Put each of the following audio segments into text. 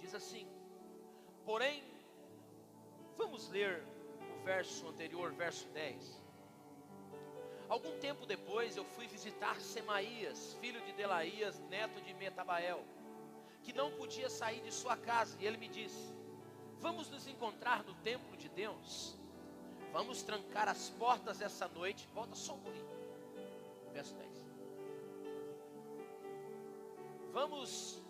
Diz assim: porém, vamos ler o verso anterior, verso 10. Algum tempo depois eu fui visitar Semaías, filho de Delaías, neto de Metabael, que não podia sair de sua casa, e ele me disse: vamos nos encontrar no templo de Deus, vamos trancar as portas essa noite. Volta só um pouquinho, verso 10. Vamos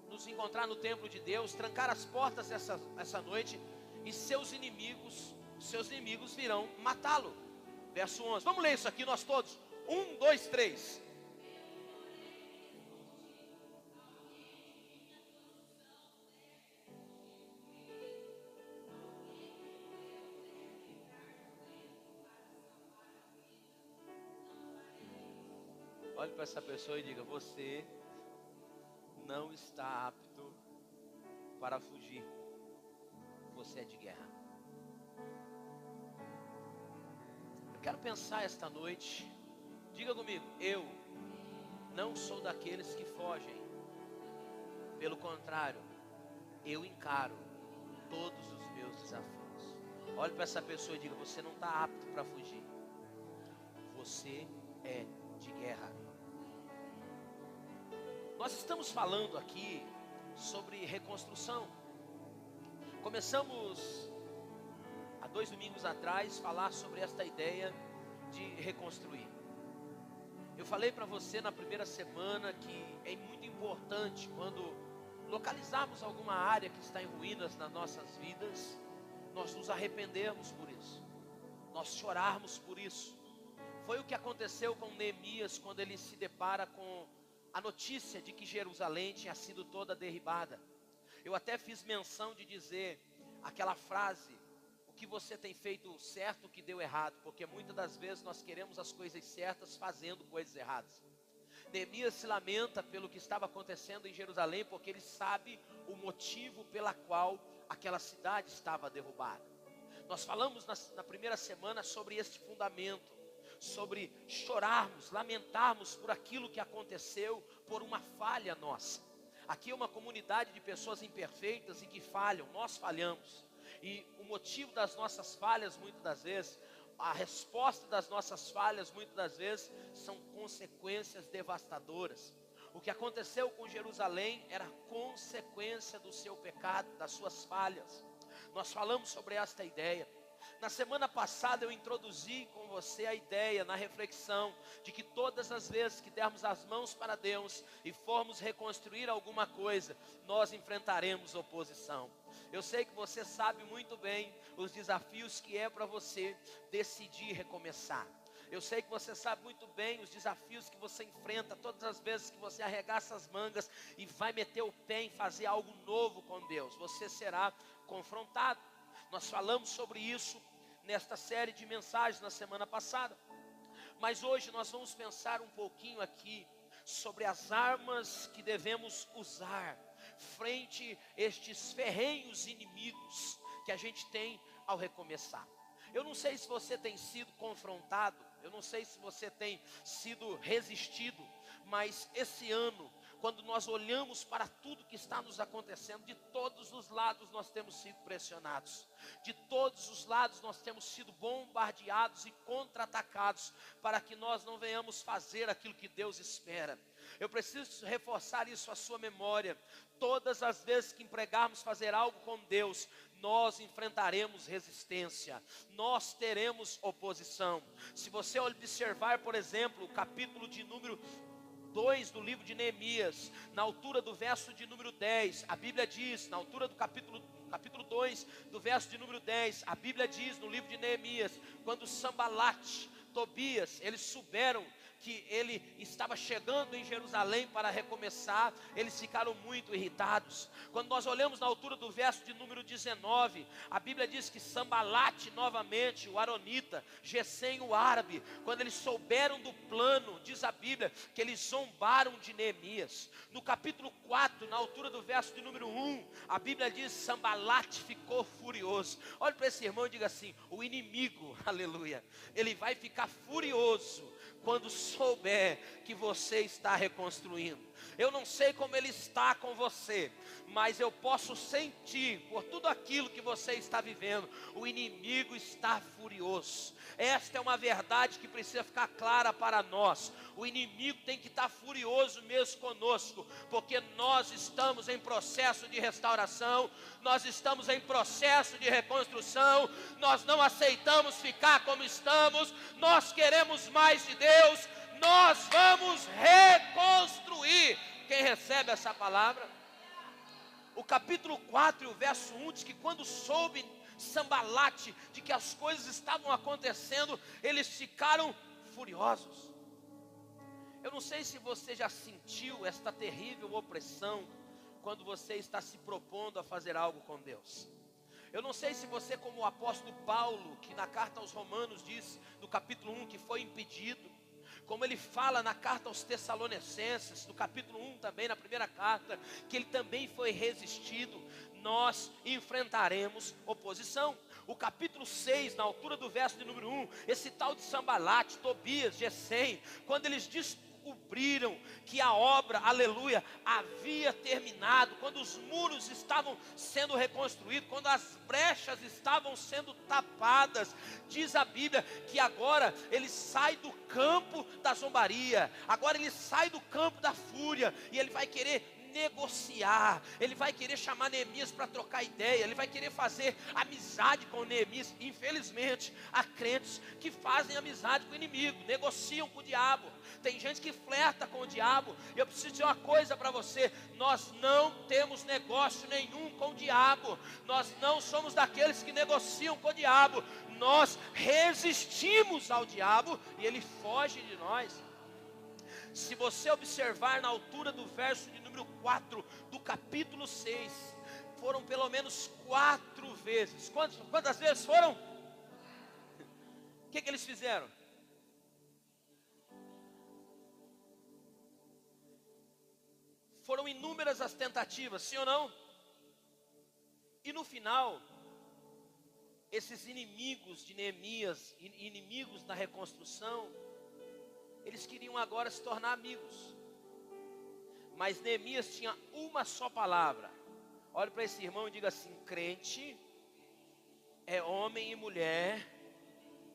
nos encontrar no templo de Deus, trancar as portas essa noite, e seus inimigos virão matá-lo. Verso 11, vamos ler isso aqui nós todos, 1, 2, 3. Olhe para essa pessoa e diga: você não está apto para fugir, você é de guerra. Eu quero pensar esta noite, diga comigo: eu não sou daqueles que fogem, pelo contrário, eu encaro todos os meus desafios. Olhe para essa pessoa e diga: você não está apto para fugir, você é de guerra. Nós estamos falando aqui sobre reconstrução. Começamos há 2 domingos atrás falar sobre esta ideia de reconstruir. Eu falei para você na primeira semana que é muito importante, quando localizarmos alguma área que está em ruínas nas nossas vidas, nós nos arrependermos por isso, nós chorarmos por isso. Foi o que aconteceu com Neemias quando ele se depara com a notícia de que Jerusalém tinha sido toda derribada. Eu até fiz menção de dizer aquela frase: o que você tem feito certo, o que deu errado, porque muitas das vezes nós queremos as coisas certas fazendo coisas erradas. Neemias se lamenta pelo que estava acontecendo em Jerusalém, porque ele sabe o motivo pela qual aquela cidade estava derrubada. Nós falamos na primeira semana sobre este fundamento, sobre chorarmos, lamentarmos por aquilo que aconteceu, por uma falha nossa. Aqui é uma comunidade de pessoas imperfeitas e que falham, nós falhamos. E o motivo das nossas falhas, muitas das vezes, a resposta das nossas falhas, muitas das vezes, são consequências devastadoras. O que aconteceu com Jerusalém era consequência do seu pecado, das suas falhas. Nós falamos sobre esta ideia. Na semana passada eu introduzi com você a ideia, na reflexão, de que todas as vezes que dermos as mãos para Deus e formos reconstruir alguma coisa, nós enfrentaremos oposição. Eu sei que você sabe muito bem os desafios que é para você decidir recomeçar. Eu sei que você sabe muito bem os desafios que você enfrenta todas as vezes que você arregaça as mangas e vai meter o pé em fazer algo novo com Deus. Você será confrontado. Nós falamos sobre isso nesta série de mensagens na semana passada. Mas hoje nós vamos pensar um pouquinho aqui sobre as armas que devemos usar frente a estes ferrenhos inimigos que a gente tem ao recomeçar. Eu não sei se você tem sido confrontado, eu não sei se você tem sido resistido, mas esse ano, quando nós olhamos para tudo que está nos acontecendo, de todos os lados nós temos sido pressionados. De todos os lados nós temos sido bombardeados e contra-atacados para que nós não venhamos fazer aquilo que Deus espera. Eu preciso reforçar isso à sua memória. Todas as vezes que empregarmos fazer algo com Deus, nós enfrentaremos resistência, nós teremos oposição. Se você observar, por exemplo, o capítulo de número 2 do livro de Neemias, na altura do verso de número 10, a Bíblia diz, na altura do capítulo 2, do verso de número 10, a Bíblia diz no livro de Neemias, quando Sambalate, Tobias, eles souberam que ele estava chegando em Jerusalém para recomeçar, eles ficaram muito irritados. Quando nós olhamos na altura do verso de número 19, a Bíblia diz que Sambalate novamente, o aronita, Gesem o árabe, quando eles souberam do plano, diz a Bíblia, que eles zombaram de Neemias. No capítulo 4, na altura do verso de número 1, a Bíblia diz que Sambalate ficou furioso. Olhe para esse irmão e diga assim: o inimigo, aleluia, ele vai ficar furioso quando souber que você está reconstruindo. Eu não sei como ele está com você, mas eu posso sentir, por tudo aquilo que você está vivendo, o inimigo está furioso. Esta é uma verdade que precisa ficar clara para nós. O inimigo tem que estar furioso mesmo conosco, porque nós estamos em processo de restauração, nós estamos em processo de reconstrução, nós não aceitamos ficar como estamos, nós queremos mais de Deus, nós vamos reconstruir. Quem recebe essa palavra? O capítulo 4 e o verso 1 diz que quando soube Sambalate de que as coisas estavam acontecendo, eles ficaram furiosos. Eu não sei se você já sentiu esta terrível opressão quando você está se propondo a fazer algo com Deus. Eu não sei se você, como o apóstolo Paulo, que na carta aos Romanos diz, no capítulo 1, que foi impedido, como ele fala na carta aos Tessalonicenses, no capítulo 1 também, na primeira carta, que ele também foi resistido, nós enfrentaremos oposição. O capítulo 6, na altura do verso de número 1, esse tal de Sambalate, Tobias, Gesem, quando eles descobriram que a obra, aleluia, havia terminado, quando os muros estavam sendo reconstruídos, quando as brechas estavam sendo tapadas, diz a Bíblia que agora ele sai do campo da zombaria, agora ele sai do campo da fúria, e ele vai querer negociar, ele vai querer chamar Neemias para trocar ideia, ele vai querer fazer amizade com Neemias. Infelizmente, há crentes que fazem amizade com o inimigo, negociam com o diabo. Tem gente que flerta com o diabo. E eu preciso dizer uma coisa para você: nós não temos negócio nenhum com o diabo, nós não somos daqueles que negociam com o diabo, nós resistimos ao diabo e ele foge de nós. Se você observar na altura do verso de número 4 do capítulo 6, foram pelo menos 4 vezes. Quantas vezes foram? O que eles fizeram? Foram inúmeras as tentativas, sim ou não? E no final, esses inimigos de Neemias, inimigos da reconstrução, eles queriam agora se tornar amigos. Mas Neemias tinha uma só palavra. Olhe para esse irmão e diga assim: crente é homem e mulher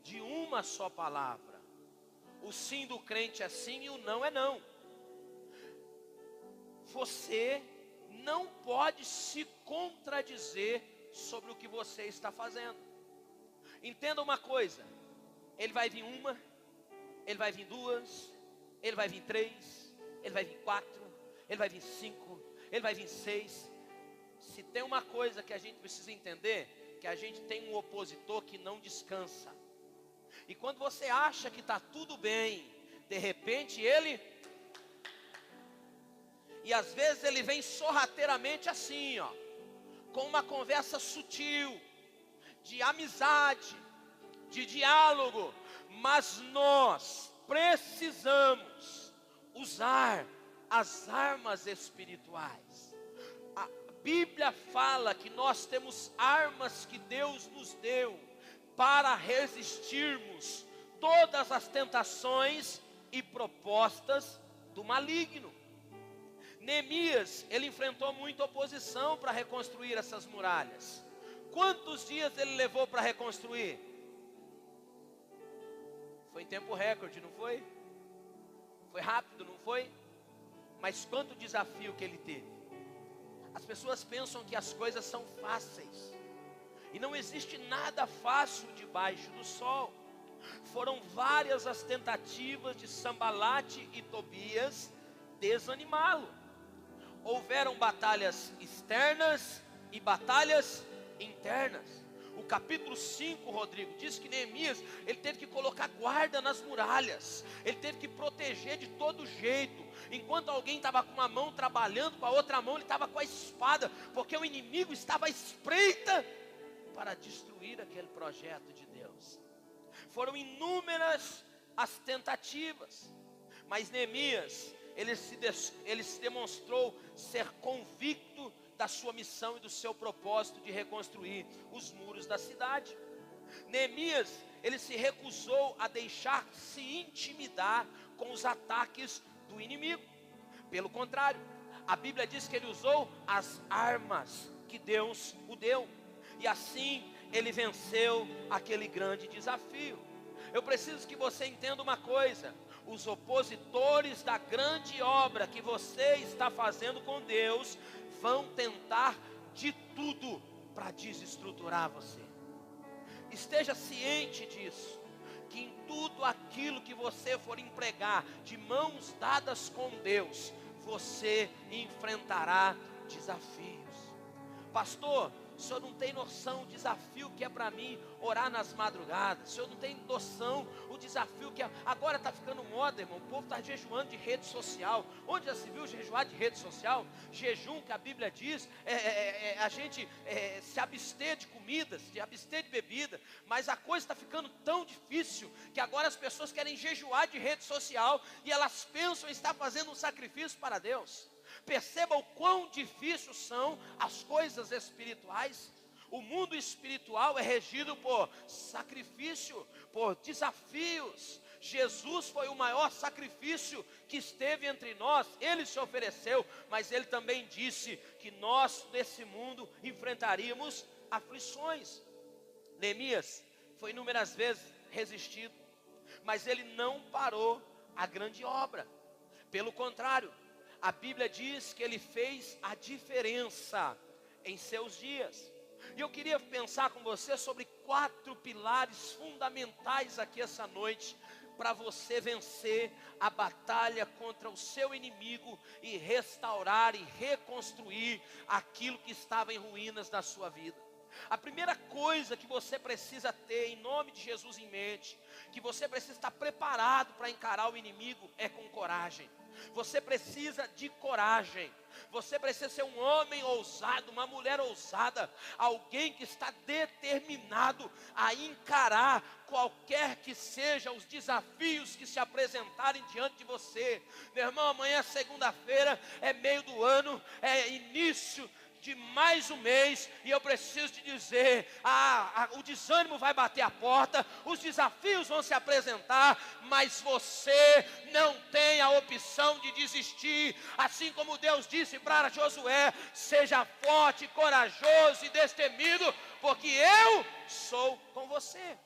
de uma só palavra. O sim do crente é sim e o não é não. Você não pode se contradizer sobre o que você está fazendo. Entenda uma coisa: ele vai vir uma, ele vai vir 2, ele vai vir 3, ele vai vir 4, ele vai vir 5, ele vai vir 6. Se tem uma coisa que a gente precisa entender, que a gente tem um opositor que não descansa. E quando você acha que está tudo bem, de repente ele... E às vezes ele vem sorrateiramente assim, ó, com uma conversa sutil, de amizade, de diálogo. Mas nós precisamos usar as armas espirituais. A Bíblia fala que nós temos armas que Deus nos deu para resistirmos todas as tentações e propostas do maligno. Neemias, ele enfrentou muita oposição para reconstruir essas muralhas. Quantos dias ele levou para reconstruir? Foi em tempo recorde, não foi? Foi rápido, não foi? Mas quanto desafio que ele teve. As pessoas pensam que as coisas são fáceis, e não existe nada fácil debaixo do sol. Foram várias as tentativas de Sambalate e Tobias desanimá-lo. Houveram batalhas externas e batalhas internas. O capítulo 5, Rodrigo, diz que Neemias, ele teve que colocar guarda nas muralhas, ele teve que proteger de todo jeito. Enquanto alguém estava com uma mão trabalhando, com a outra mão ele estava com a espada, porque o inimigo estava à espreita para destruir aquele projeto de Deus. Foram inúmeras as tentativas, mas Neemias, ele se demonstrou ser convicto da sua missão e do seu propósito de reconstruir os muros da cidade. Neemias, ele se recusou a deixar-se intimidar com os ataques do inimigo. Pelo contrário, A Bíblia diz que ele usou as armas que Deus o deu. E assim ele venceu aquele grande desafio. Eu preciso que você entenda uma coisa: os opositores da grande obra que você está fazendo com Deus vão tentar de tudo para desestruturar você. Esteja ciente disso, que em tudo aquilo que você for empregar de mãos dadas com Deus, você enfrentará desafios. Pastor, o senhor não tem noção o desafio que é para mim orar nas madrugadas. O senhor não tem noção o desafio que é. Agora está ficando moda, irmão. O povo está jejuando de rede social. Onde já se viu jejuar de rede social? Jejum, que a Bíblia diz, a gente se abster de comidas, se abster de bebida. Mas a coisa está ficando tão difícil que agora as pessoas querem jejuar de rede social e elas pensam em estar fazendo um sacrifício para Deus. Perceba o quão difíceis são as coisas espirituais. O mundo espiritual é regido por sacrifício, por desafios. Jesus foi o maior sacrifício que esteve entre nós. Ele se ofereceu, mas ele também disse que nós nesse mundo enfrentaríamos aflições. Neemias foi inúmeras vezes resistido, mas ele não parou a grande obra. Pelo contrário, a Bíblia diz que ele fez a diferença em seus dias. E eu queria pensar com você sobre 4 pilares fundamentais aqui essa noite, para você vencer a batalha contra o seu inimigo e restaurar e reconstruir aquilo que estava em ruínas da sua vida. A primeira coisa que você precisa ter, em nome de Jesus em mente, que você precisa estar preparado para encarar o inimigo, é com coragem. Você precisa de coragem. Você precisa ser um homem ousado, uma mulher ousada, alguém que está determinado a encarar qualquer que sejam os desafios que se apresentarem diante de você. Meu irmão, amanhã é segunda-feira, é meio do ano, é início de mais um mês, e eu preciso te dizer, o desânimo vai bater a porta, os desafios vão se apresentar, mas você não tem a opção de desistir. Assim como Deus disse para Josué: seja forte, corajoso e destemido, porque eu sou com você.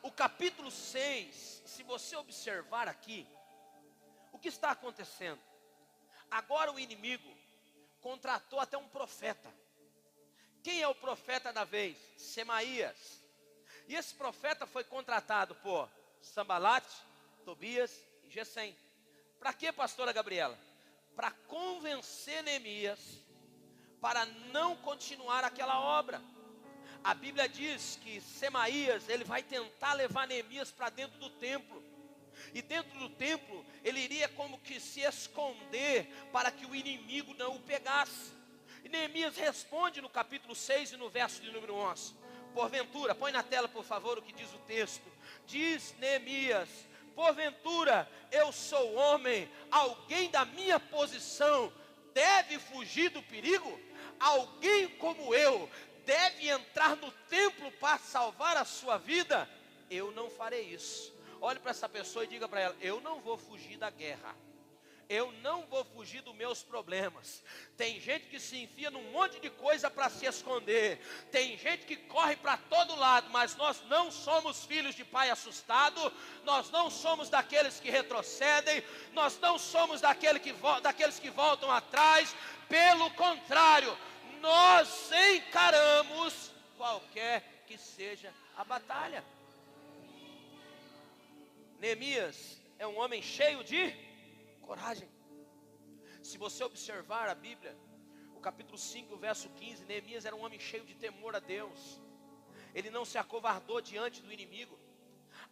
O capítulo 6, se você observar aqui, o que está acontecendo? Agora o inimigo contratou até um profeta. Quem é o profeta da vez? Semaías. E esse profeta foi contratado por Sambalate, Tobias e Gesem. Para quê, pastora Gabriela? Para convencer Neemias para não continuar aquela obra. A Bíblia diz que Semaías, ele vai tentar levar Neemias para dentro do templo. E dentro do templo, ele iria como que se esconder para que o inimigo não o pegasse. E Neemias responde no capítulo 6 e no verso de número 11. Porventura, põe na tela por favor o que diz o texto. Diz Neemias: porventura eu sou homem, alguém da minha posição deve fugir do perigo? Alguém como eu deve entrar no templo para salvar a sua vida? Eu não farei isso. Olhe para essa pessoa e diga para ela: eu não vou fugir da guerra. Eu não vou fugir dos meus problemas. Tem gente que se enfia num monte de coisa para se esconder. Tem gente que corre para todo lado. Mas nós não somos filhos de pai assustado. Nós não somos daqueles que retrocedem. Nós não somos daqueles que voltam atrás. Pelo contrário, nós encaramos qualquer que seja a batalha. Neemias é um homem cheio de coragem. Se você observar a Bíblia, o capítulo 5, o verso 15, Neemias era um homem cheio de temor a Deus. Ele não se acovardou diante do inimigo.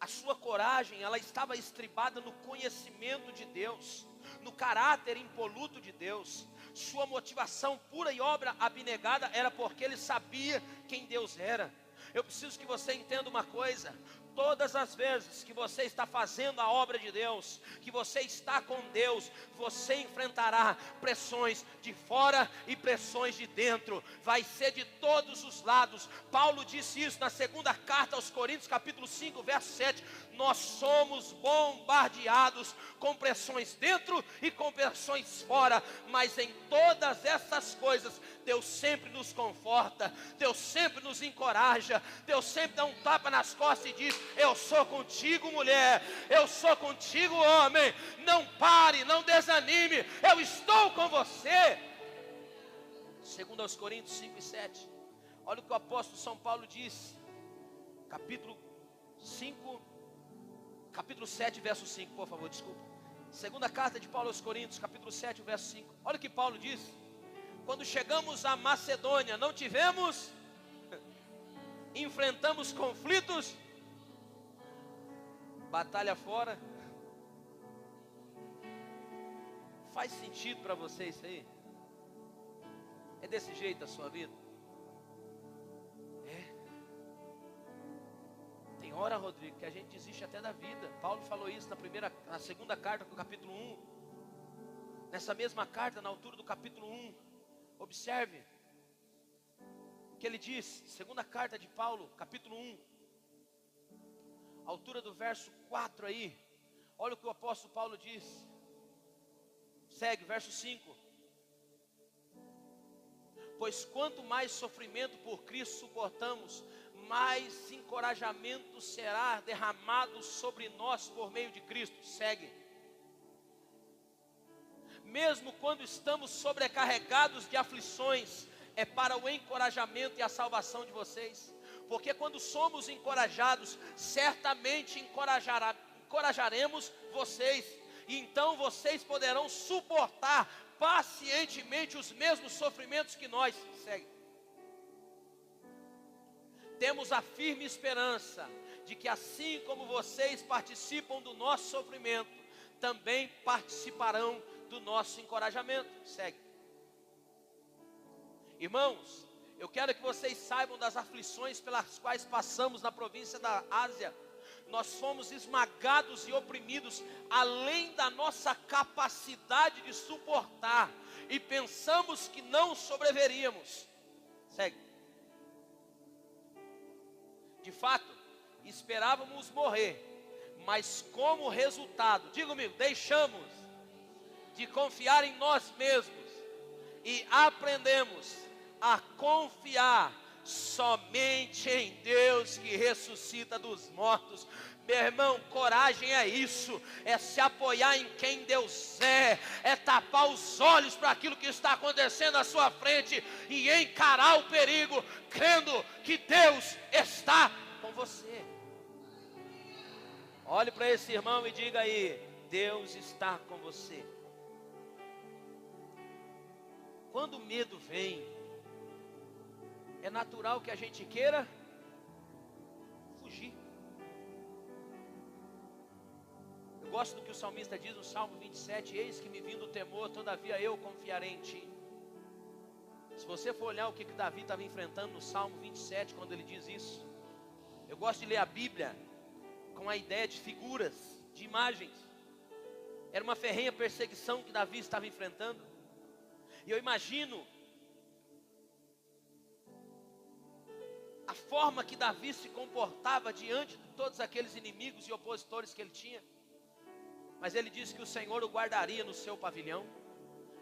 A sua coragem, ela estava estribada no conhecimento de Deus, no caráter impoluto de Deus. Sua motivação pura e obra abnegada era porque ele sabia quem Deus era. Eu preciso que você entenda uma coisa: Todas as vezes que você está fazendo a obra de Deus, que você está com Deus, você enfrentará pressões de fora e pressões de dentro. Vai ser de todos os lados. Paulo disse isso na segunda carta aos Coríntios, capítulo 5, verso 7. Nós somos bombardeados com pressões dentro e com pressões fora, mas em todas essas coisas, Deus sempre nos conforta, Deus sempre nos encoraja, Deus sempre dá um tapa nas costas e diz: eu sou contigo, mulher, eu sou contigo, homem, não pare, não desanime, eu estou com você. Segundo aos Coríntios 5 e 7, olha o que o apóstolo São Paulo disse, capítulo 7, verso 5, por favor, desculpa. Segunda carta de Paulo aos Coríntios, capítulo 7, verso 5. Olha o que Paulo disse: quando chegamos à Macedônia, não tivemos, enfrentamos conflitos, batalha fora. Faz sentido para você isso aí? É desse jeito a sua vida? Tem hora, Rodrigo, que a gente desiste até da vida. Paulo falou isso na segunda carta, do capítulo 1. Nessa mesma carta, na altura do capítulo 1, observe o que ele diz. Segunda carta de Paulo, capítulo 1, altura do verso 4 aí. Olha o que o apóstolo Paulo diz. Segue, verso 5. Pois quanto mais sofrimento por Cristo suportamos, mais encorajamento será derramado sobre nós por meio de Cristo. Segue. Mesmo quando estamos sobrecarregados de aflições, é para o encorajamento e a salvação de vocês. Porque quando somos encorajados, certamente encorajaremos vocês. E então vocês poderão suportar pacientemente os mesmos sofrimentos que nós. Segue. Temos a firme esperança de que assim como vocês participam do nosso sofrimento, também participarão do nosso encorajamento. Segue. Irmãos, eu quero que vocês saibam das aflições pelas quais passamos na província da Ásia. Nós fomos esmagados e oprimidos além da nossa capacidade de suportar, e pensamos que não sobreviveríamos. Segue. De fato, esperávamos morrer, mas como resultado, diga comigo, deixamos de confiar em nós mesmos e aprendemos a confiar somente em Deus que ressuscita dos mortos. Meu irmão, coragem é isso, é se apoiar em quem Deus é tapar os olhos para aquilo que está acontecendo à sua frente e encarar o perigo, crendo que Deus está com você. Olhe para esse irmão e diga aí: Deus está com você. Quando o medo vem, é natural que a gente queira fugir. Eu gosto do que o salmista diz no Salmo 27: eis que me vindo o temor, todavia eu confiarei em ti. Se você for olhar o que Davi estava enfrentando no Salmo 27, quando ele diz isso, eu gosto de ler a Bíblia com a ideia de figuras, de imagens. Era uma ferrenha perseguição que Davi estava enfrentando. E eu imagino a forma que Davi se comportava diante de todos aqueles inimigos e opositores que ele tinha. Mas ele disse que o Senhor o guardaria no seu pavilhão.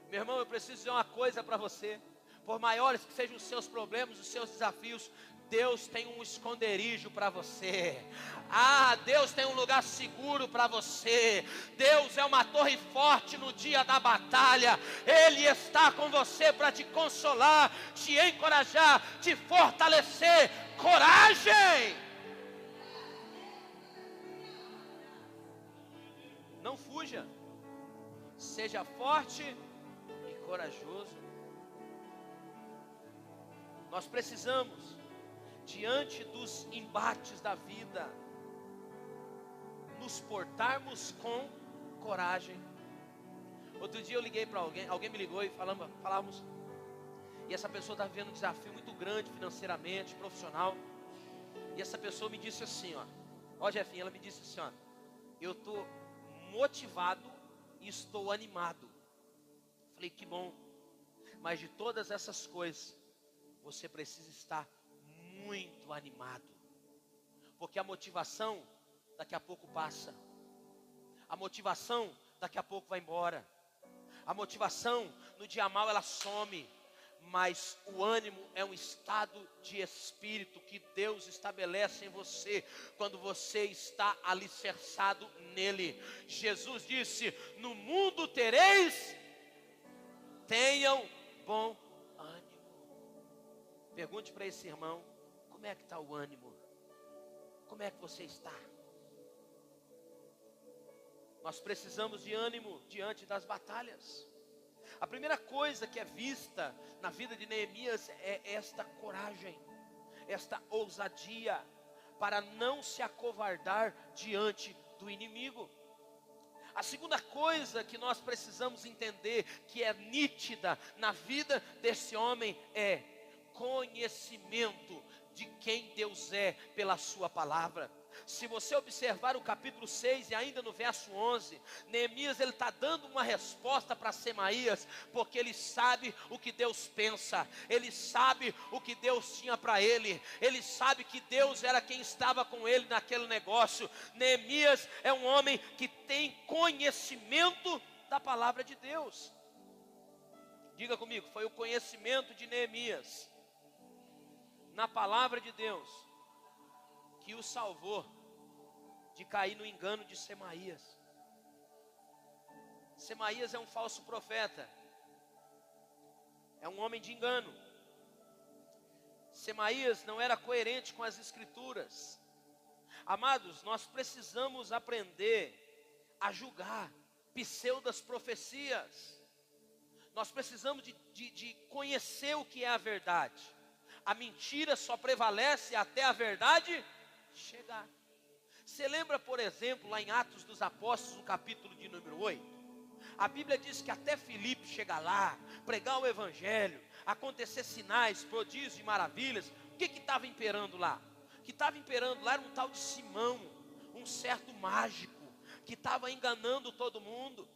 Meu irmão, eu preciso dizer uma coisa para você. Por maiores que sejam os seus problemas, os seus desafios, Deus tem um esconderijo para você. Deus tem um lugar seguro para você. Deus é uma torre forte no dia da batalha. Ele está com você para te consolar, te encorajar, te fortalecer. Coragem! Não fuja. Seja forte e corajoso. Nós precisamos, diante dos embates da vida, nos portarmos com coragem. Outro dia eu liguei para alguém me ligou e falávamos, e essa pessoa está vivendo um desafio muito grande financeiramente, profissional. E essa pessoa me disse assim, Ó, Jefinha, ela me disse assim, ó, eu estou motivado e estou animado. Falei, que bom. Mas de todas essas coisas, você precisa estar muito animado. Porque a motivação daqui a pouco passa. A motivação daqui a pouco vai embora. A motivação no dia mal ela some. Mas o ânimo é um estado de espírito que Deus estabelece em você quando você está alicerçado nele. Jesus disse: no mundo tereis, tenham bom ânimo. Pergunte para esse irmão, como é que está o ânimo? Como é que você está? Nós precisamos de ânimo diante das batalhas. A primeira coisa que é vista na vida de Neemias é esta coragem, esta ousadia, para não se acovardar diante do inimigo. A segunda coisa que nós precisamos entender, que é nítida na vida desse homem, é conhecimento de quem Deus é pela sua palavra. Se você observar o capítulo 6 e ainda no verso 11, Neemias ele está dando uma resposta para Semaías, porque ele sabe o que Deus pensa, ele sabe o que Deus tinha para ele sabe que Deus era quem estava com ele naquele negócio. Neemias é um homem que tem conhecimento da palavra de Deus. Diga comigo, foi o conhecimento de Neemias na palavra de Deus que o salvou de cair no engano de Semaías. Semaías é um falso profeta, é um homem de engano. Semaías não era coerente com as escrituras. Amados, nós precisamos aprender a julgar pseudas profecias. Nós precisamos de conhecer o que é a verdade. A mentira só prevalece até a verdade chegar. Você lembra, por exemplo, lá em Atos dos Apóstolos, no capítulo de número 8? A Bíblia diz que até Filipe chegar lá, pregar o evangelho, acontecer sinais, prodígios e maravilhas. O que estava imperando lá? O que estava imperando lá era um tal de Simão, um certo mágico, que estava enganando todo mundo.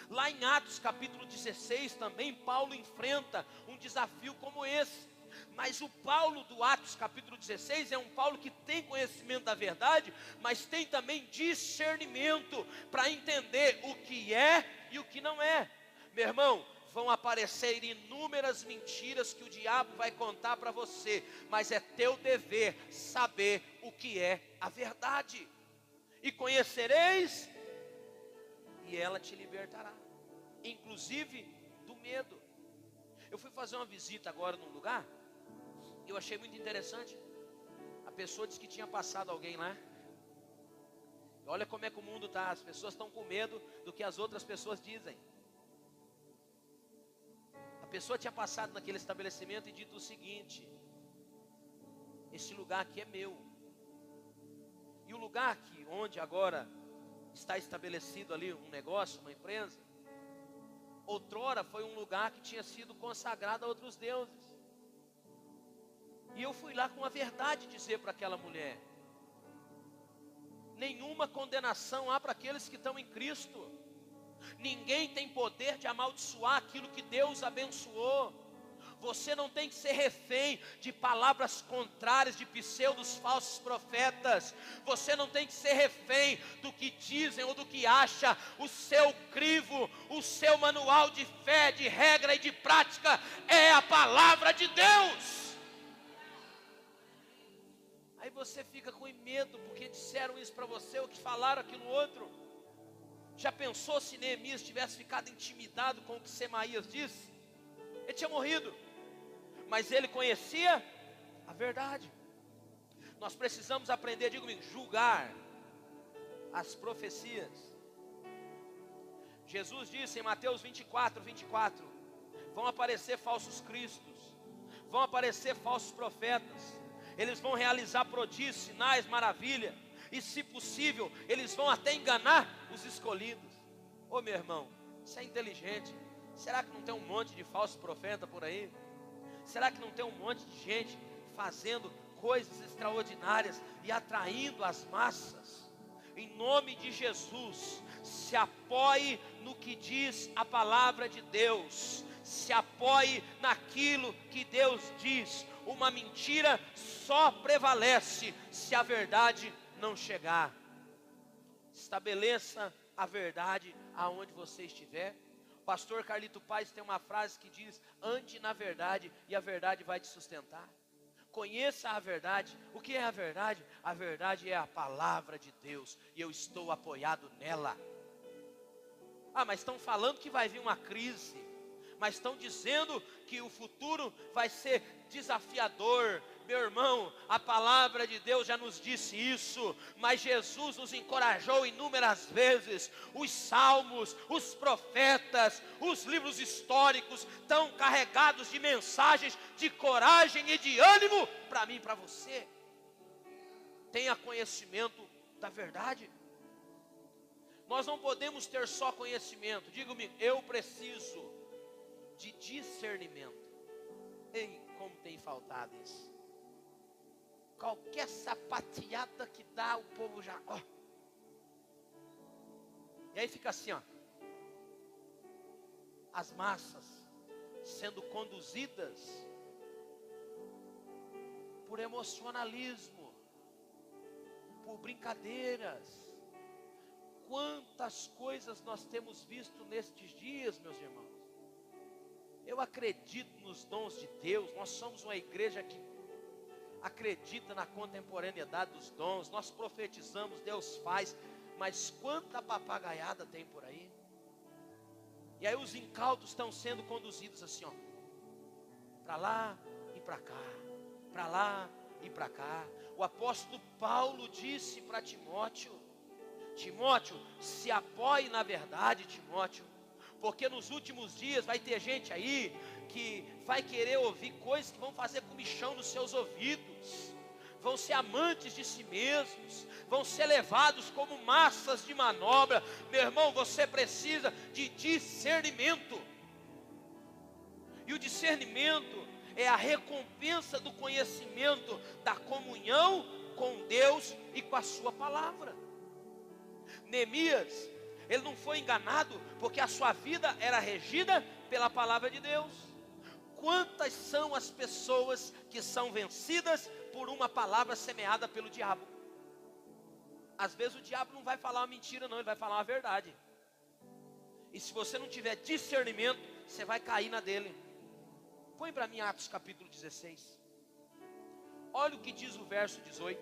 Lá em Atos capítulo 16 também, Paulo enfrenta um desafio como esse. Mas o Paulo do Atos capítulo 16 é um Paulo que tem conhecimento da verdade, mas tem também discernimento para entender o que é e o que não é. Meu irmão, vão aparecer inúmeras mentiras que o diabo vai contar para você, mas é teu dever saber o que é a verdade. E conhecereis, e ela te libertará, inclusive do medo. Eu fui fazer uma visita agora num lugar, eu achei muito interessante. A pessoa disse que tinha passado alguém lá. Olha como é que o mundo está. As pessoas estão com medo do que as outras pessoas dizem. A pessoa tinha passado naquele estabelecimento e dito o seguinte: esse lugar aqui é meu. E o lugar aqui, onde agora está estabelecido ali um negócio, uma empresa, outrora foi um lugar que tinha sido consagrado a outros deuses. E eu fui lá com a verdade dizer para aquela mulher: nenhuma condenação há para aqueles que estão em Cristo. Ninguém tem poder de amaldiçoar aquilo que Deus abençoou. Você não tem que ser refém de palavras contrárias de pseudos falsos profetas. Você não tem que ser refém do que dizem ou do que acha. O seu crivo, o seu manual de fé, de regra e de prática é a palavra de Deus. Aí você fica com medo porque disseram isso para você ou que falaram aquilo outro. Já pensou se Neemias tivesse ficado intimidado com o que Semaías disse? Ele tinha morrido. Mas ele conhecia a verdade. Nós precisamos aprender, diga comigo, julgar as profecias. Jesus disse em Mateus 24, 24: vão aparecer falsos cristos, vão aparecer falsos profetas. Eles vão realizar prodígios, sinais, maravilha. E se possível, eles vão até enganar os escolhidos. Ô meu irmão, você é inteligente. Será que não tem um monte de falso profeta por aí? Será que não tem um monte de gente fazendo coisas extraordinárias e atraindo as massas. Em nome de Jesus, se apoie no que diz a palavra de Deus, se apoie naquilo que Deus diz. Uma mentira só prevalece se a verdade não chegar. Estabeleça a verdade aonde você estiver. O pastor Carlito Paes tem uma frase que diz: ande na verdade e a verdade vai te sustentar. Conheça a verdade. O que é a verdade? A verdade é a palavra de Deus, e eu estou apoiado nela. Mas estão falando que vai vir uma crise, mas estão dizendo que o futuro vai ser desafiador. Meu irmão, a palavra de Deus já nos disse isso, mas Jesus nos encorajou inúmeras vezes. Os salmos, os profetas, os livros históricos estão carregados de mensagens de coragem e de ânimo para mim e para você. Tenha conhecimento da verdade. Nós não podemos ter só conhecimento. Diga-me, eu preciso de discernimento. Ei, como tem faltado isso. Qualquer sapateada que dá, o povo já, E aí fica assim, as massas sendo conduzidas por emocionalismo, por brincadeiras. Quantas coisas nós temos visto nestes dias, meus irmãos. Eu acredito nos dons de Deus. Nós somos uma igreja que acredita na contemporaneidade dos dons. Nós profetizamos, Deus faz. Mas quanta papagaiada tem por aí. E aí os incautos estão sendo conduzidos assim, para lá e para cá, para lá e para cá. O apóstolo Paulo disse para Timóteo: Timóteo, se apoie na verdade, Timóteo, porque nos últimos dias vai ter gente aí que vai querer ouvir coisas que vão fazer comichão nos seus ouvidos, vão ser amantes de si mesmos, vão ser levados como massas de manobra. Meu irmão, você precisa de discernimento, e o discernimento é a recompensa do conhecimento, da comunhão com Deus e com a sua palavra. Neemias, ele não foi enganado, porque a sua vida era regida pela palavra de Deus. Quantas são as pessoas que são vencidas por uma palavra semeada pelo diabo? Às vezes o diabo não vai falar uma mentira não, ele vai falar uma verdade. E se você não tiver discernimento, você vai cair na dele. Põe para mim Atos capítulo 16. Olha o que diz o verso 18.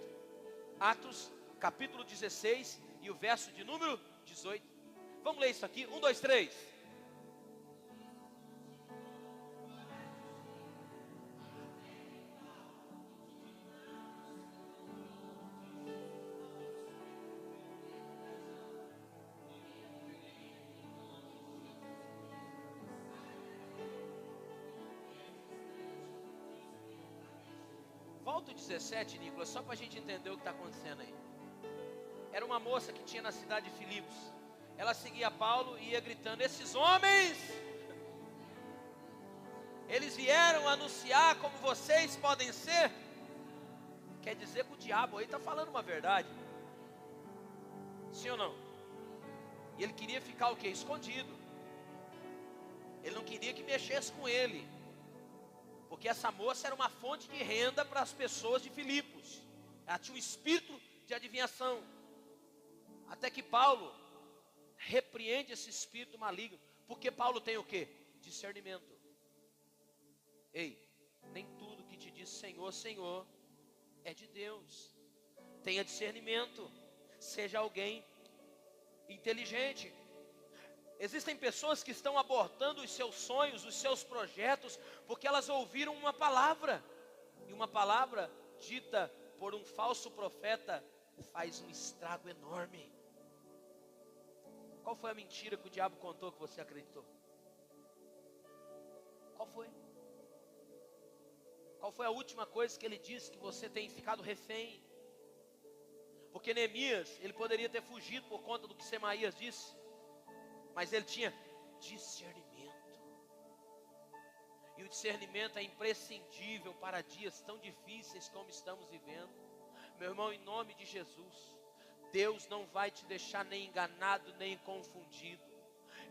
Atos capítulo 16 e o verso de número 18. Vamos ler isso aqui, 1, 2, 3. Volta o 17, Nicolas, só para a gente entender o que está acontecendo aí. Era uma moça que tinha na cidade de Filipos. Ela seguia Paulo e ia gritando: esses homens, eles vieram anunciar como vocês podem ser. Quer dizer que o diabo aí está falando uma verdade. Sim ou não? E ele queria ficar o quê? Escondido. Ele não queria que mexesse com ele, porque essa moça era uma fonte de renda para as pessoas de Filipos. Ela tinha um espírito de adivinhação. Até que Paulo repreende esse espírito maligno. Porque Paulo tem o quê? Discernimento. Ei, nem tudo que te diz Senhor, Senhor é de Deus. Tenha discernimento. Seja alguém inteligente. Existem pessoas que estão abortando os seus sonhos, os seus projetos, porque elas ouviram uma palavra. E uma palavra dita por um falso profeta faz um estrago enorme. Qual foi a mentira que o diabo contou que você acreditou? Qual foi? Qual foi a última coisa que ele disse que você tem ficado refém? Porque Neemias, ele poderia ter fugido por conta do que Semaías disse, mas ele tinha discernimento. E o discernimento é imprescindível para dias tão difíceis como estamos vivendo. Meu irmão, em nome de Jesus, Deus não vai te deixar nem enganado, nem confundido.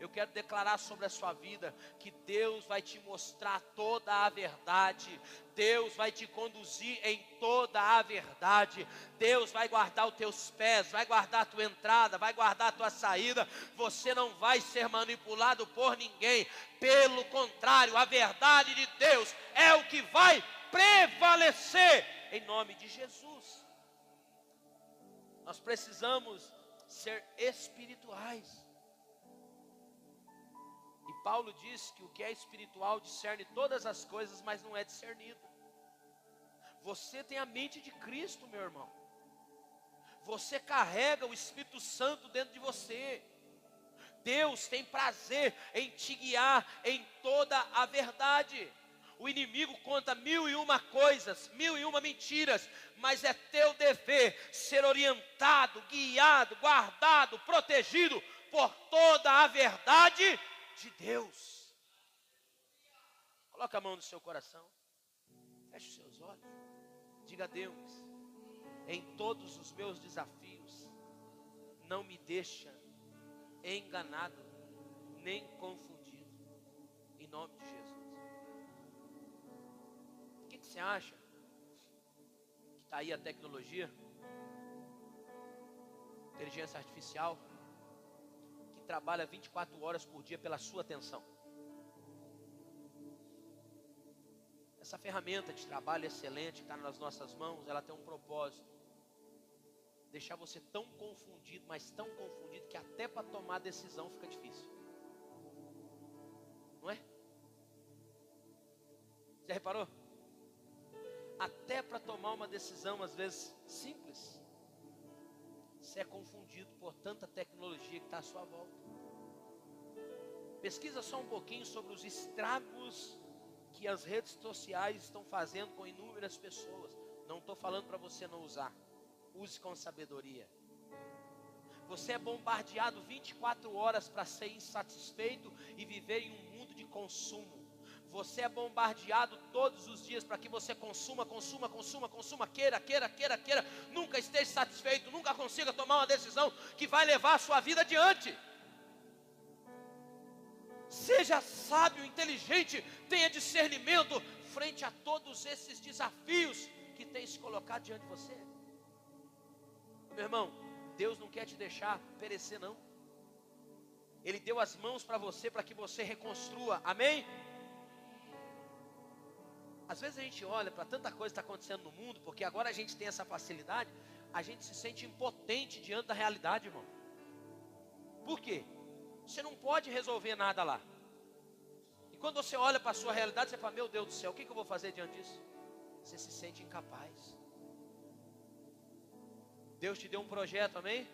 Eu quero declarar sobre a sua vida que Deus vai te mostrar toda a verdade. Deus vai te conduzir em toda a verdade. Deus vai guardar os teus pés, vai guardar a tua entrada, vai guardar a tua saída. Você não vai ser manipulado por ninguém. Pelo contrário, a verdade de Deus é o que vai prevalecer em nome de Jesus. Nós precisamos ser espirituais. E Paulo diz que o que é espiritual discerne todas as coisas, mas não é discernido. Você tem a mente de Cristo, meu irmão. Você carrega o Espírito Santo dentro de você. Deus tem prazer em te guiar em toda a verdade. O inimigo conta 1001 coisas, 1001 mentiras, mas é teu dever ser orientado, guiado, guardado, protegido por toda a verdade de Deus. Coloca a mão no seu coração, feche os seus olhos, diga a Deus: em todos os meus desafios, não me deixa enganado, nem confundido, em nome de Jesus. O que você acha? Que está aí a tecnologia, inteligência artificial, que trabalha 24 horas por dia pela sua atenção. Essa ferramenta de trabalho excelente que está nas nossas mãos, ela tem um propósito: deixar você tão confundido, mas tão confundido, que até para tomar decisão fica difícil. Não é? Já reparou? Até para tomar uma decisão, às vezes simples, você é confundido por tanta tecnologia que está à sua volta. Pesquisa só um pouquinho sobre os estragos que as redes sociais estão fazendo com inúmeras pessoas. Não estou falando para você não usar. Use com sabedoria. Você é bombardeado 24 horas para ser insatisfeito e viver em um mundo de consumo. Você é bombardeado todos os dias para que você consuma, queira, nunca esteja satisfeito, nunca consiga tomar uma decisão que vai levar a sua vida adiante. Seja sábio, inteligente, tenha discernimento frente a todos esses desafios que tem se colocado diante de você. Meu irmão, Deus não quer te deixar perecer, não. Ele deu as mãos para você para que você reconstrua, amém? Às vezes a gente olha para tanta coisa que está acontecendo no mundo, porque agora a gente tem essa facilidade, a gente se sente impotente diante da realidade, irmão. Por quê? Você não pode resolver nada lá. E quando você olha para a sua realidade, você fala: meu Deus do céu, o que eu vou fazer diante disso? Você se sente incapaz. Deus te deu um projeto, amém?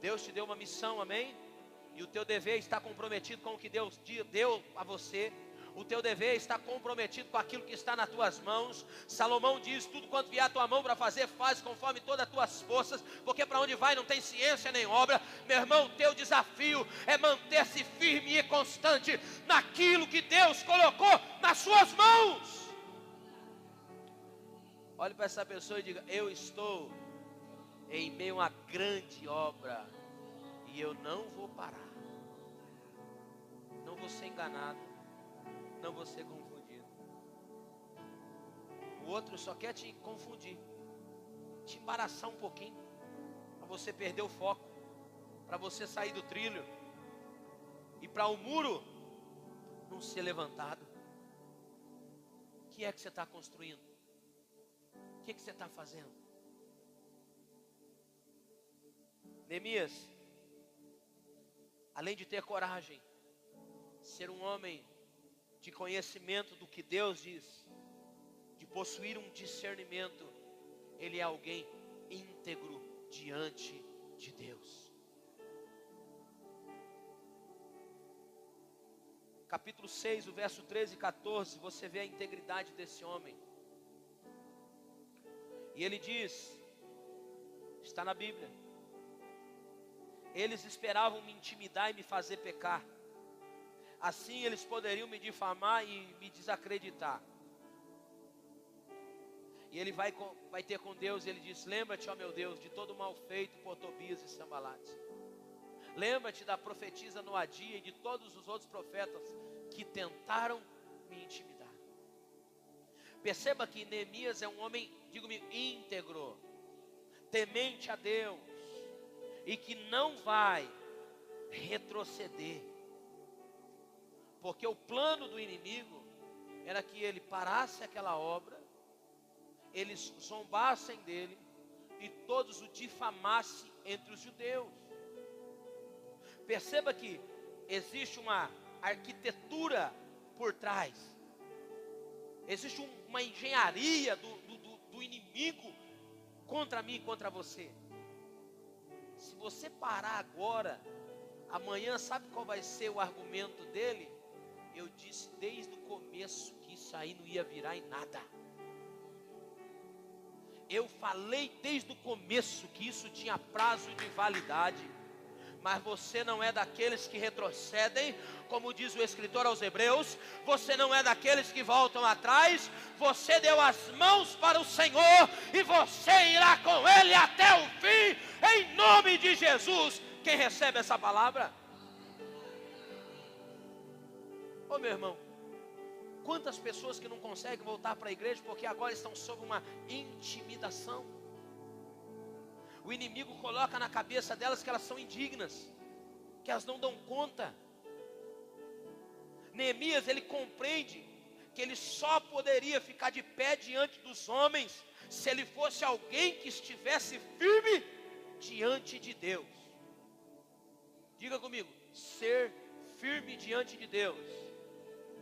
Deus te deu uma missão, amém? E o teu dever está comprometido com o que Deus deu a você. O teu dever está comprometido com aquilo que está nas tuas mãos. Salomão diz: tudo quanto vier à tua mão para fazer, faz conforme todas as tuas forças, porque para onde vai não tem ciência nem obra. Meu irmão, teu desafio é manter-se firme e constante naquilo que Deus colocou nas suas mãos. Olhe para essa pessoa e diga: eu estou em meio a uma grande obra e eu não vou parar. Não vou ser enganado, não vou ser confundido. O outro só quer te confundir, te embaraçar um pouquinho, para você perder o foco, para você sair do trilho e para o muro não ser levantado. O que é que você está construindo? O que você está fazendo? Neemias, além de ter coragem, ser um homem de conhecimento do que Deus diz, de possuir um discernimento, ele é alguém íntegro diante de Deus. Capítulo 6, o verso 13 e 14, você vê a integridade desse homem. E ele diz, está na Bíblia: eles esperavam me intimidar e me fazer pecar, assim eles poderiam me difamar e me desacreditar. E ele vai ter com Deus, e ele diz: lembra-te, ó meu Deus, de todo o mal feito por Tobias e Sanbalate. Lembra-te da profetisa Noadia e de todos os outros profetas que tentaram me intimidar. Perceba que Neemias é um homem, digo-me, íntegro, temente a Deus, e que não vai retroceder. Porque o plano do inimigo era que ele parasse aquela obra, eles zombassem dele e todos o difamassem entre os judeus. Perceba que existe uma arquitetura por trás. Existe uma engenharia do inimigo contra mim e contra você. Se você parar agora, amanhã sabe qual vai ser o argumento dele? Eu disse desde o começo que isso aí não ia virar em nada. Eu falei desde o começo que isso tinha prazo de validade. Mas você não é daqueles que retrocedem, como diz o escritor aos Hebreus. Você não é daqueles que voltam atrás. Você deu as mãos para o Senhor e você irá com Ele até o fim, em nome de Jesus. Quem recebe essa palavra? Ô meu irmão, quantas pessoas que não conseguem voltar para a igreja porque agora estão sob uma intimidação. O inimigo coloca na cabeça delas que elas são indignas, que elas não dão conta. Neemias, ele compreende que ele só poderia ficar de pé diante dos homens se ele fosse alguém que estivesse firme diante de Deus. Diga comigo, ser firme diante de Deus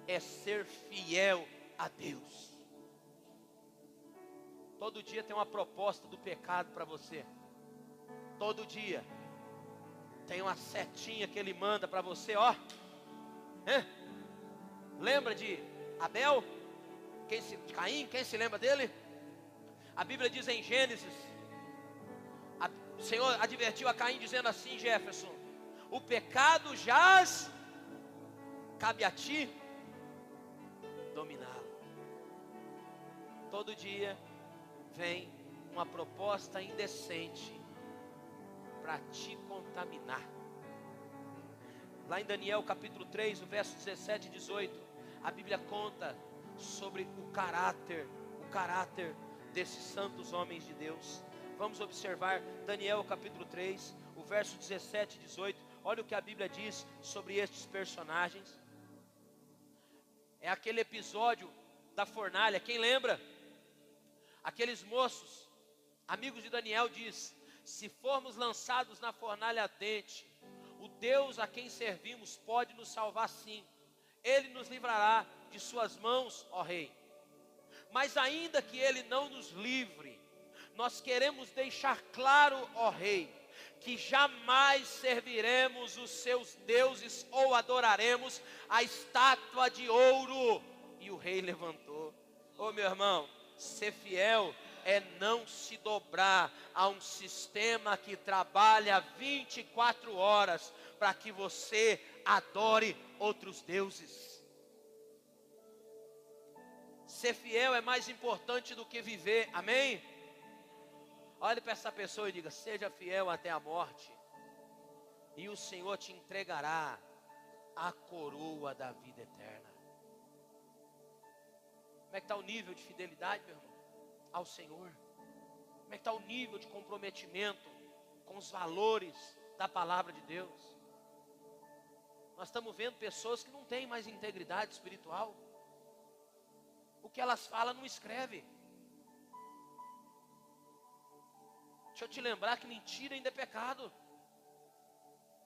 é ser fiel a Deus. Todo dia tem uma proposta do pecado para você. Todo dia tem uma setinha que ele manda para você, ó. Lembra de Abel? De Caim? Quem se lembra dele? A Bíblia diz em Gênesis, o Senhor advertiu a Caim dizendo assim: Jefferson, o pecado jaz, cabe a ti dominá-lo. Todo dia vem uma proposta indecente para te contaminar. Lá em Daniel capítulo 3, o verso 17 e 18, a Bíblia conta sobre o caráter desses santos homens de Deus. Vamos observar Daniel capítulo 3, o verso 17 e 18. Olha o que a Bíblia diz sobre estes personagens. É aquele episódio da fornalha, quem lembra? Aqueles moços, amigos de Daniel, diz: se formos lançados na fornalha ardente, o Deus a quem servimos pode nos salvar sim. Ele nos livrará de suas mãos, ó rei. Mas ainda que ele não nos livre, nós queremos deixar claro, ó rei, que jamais serviremos os seus deuses ou adoraremos a estátua de ouro. E o rei levantou. Ô meu irmão, ser fiel é não se dobrar a um sistema que trabalha 24 horas para que você adore outros deuses. Ser fiel é mais importante do que viver, amém? Olhe para essa pessoa e diga: seja fiel até a morte, e o Senhor te entregará a coroa da vida eterna. Como é que está o nível de fidelidade, meu irmão, ao Senhor? Como é que está o nível de comprometimento com os valores da palavra de Deus? Nós estamos vendo pessoas que não têm mais integridade espiritual. O que elas falam não escreve. Deixa eu te lembrar que mentira ainda é pecado.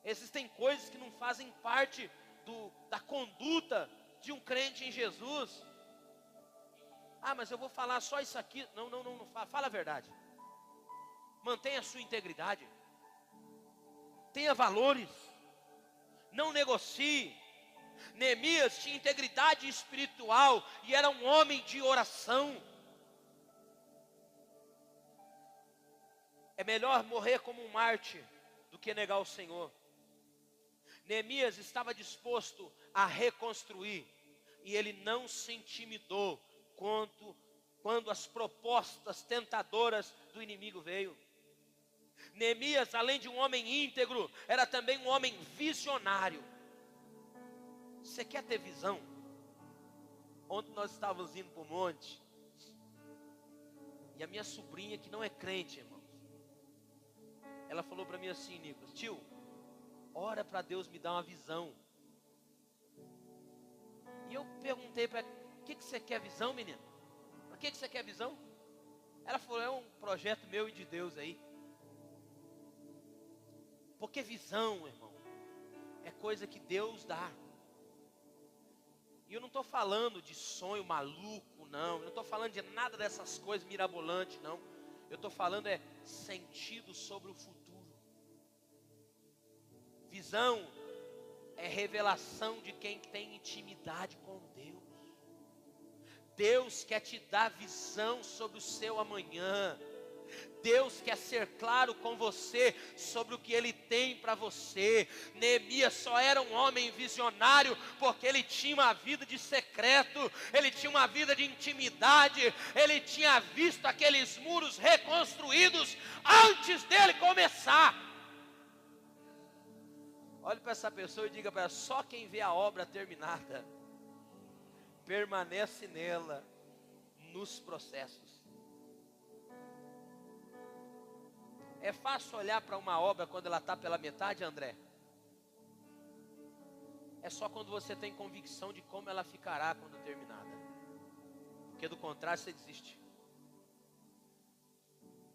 Existem coisas que não fazem parte da conduta de um crente em Jesus. Ah, mas eu vou falar só isso aqui. Não, fala a verdade. Mantenha a sua integridade. Tenha valores. Não negocie. Neemias tinha integridade espiritual e era um homem de oração. É melhor morrer como um mártir do que negar o Senhor. Neemias estava disposto a reconstruir, e ele não se intimidou quando as propostas tentadoras do inimigo veio. Neemias, além de um homem íntegro, era também um homem visionário. Você quer ter visão? Ontem nós estávamos indo para o monte, e a minha sobrinha, que não é crente, irmãos, ela falou para mim assim: Nicolas, tio, ora para Deus me dar uma visão. E eu perguntei para ela: o que você quer visão, menina? Para que você quer visão? Ela falou: é um projeto meu e de Deus aí. Porque visão, irmão, é coisa que Deus dá. E eu não estou falando de sonho maluco, não. Eu não estou falando de nada dessas coisas mirabolantes, não. Eu estou falando sentido sobre o futuro. Visão é revelação de quem tem intimidade com Deus. Deus quer te dar visão sobre o seu amanhã. Deus quer ser claro com você sobre o que Ele tem para você. Neemias só era um homem visionário porque ele tinha uma vida de secreto, ele tinha uma vida de intimidade, ele tinha visto aqueles muros reconstruídos antes dele começar. Olhe para essa pessoa e diga para ela: só quem vê a obra terminada permanece nela, nos processos. É fácil olhar para uma obra quando ela está pela metade, André? É só quando você tem convicção de como ela ficará quando terminada. Porque do contrário você desiste.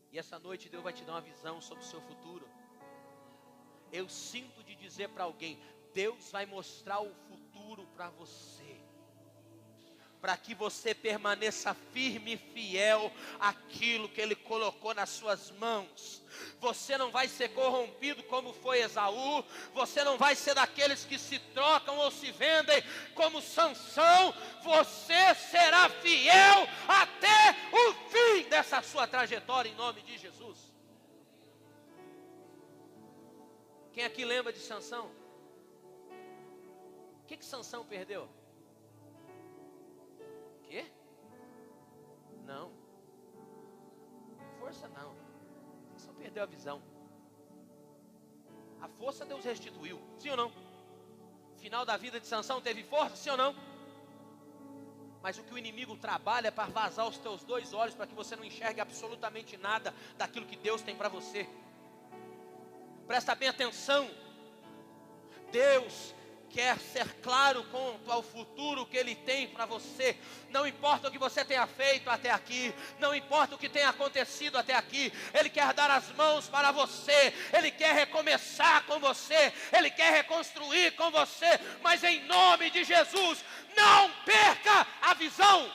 E essa noite Deus vai te dar uma visão sobre o seu futuro. Eu sinto de dizer para alguém: Deus vai mostrar o futuro para você, para que você permaneça firme e fiel àquilo que Ele colocou nas suas mãos. Você não vai ser corrompido como foi Esaú. Você não vai ser daqueles que se trocam ou se vendem como Sansão. Você será fiel até o fim dessa sua trajetória, em nome de Jesus. Quem aqui lembra de Sansão? O que Sansão perdeu? Quê? Não. Força não. Só perdeu a visão. A força Deus restituiu. Sim ou não? Final da vida de Sansão teve força, sim ou não? Mas o que o inimigo trabalha é para vazar os teus dois olhos, para que você não enxergue absolutamente nada daquilo que Deus tem para você. Presta bem atenção. Deus quer ser claro quanto ao futuro que Ele tem para você. Não importa o que você tenha feito até aqui, não importa o que tenha acontecido até aqui, Ele quer dar as mãos para você, Ele quer recomeçar com você, Ele quer reconstruir com você, mas em nome de Jesus, não perca a visão,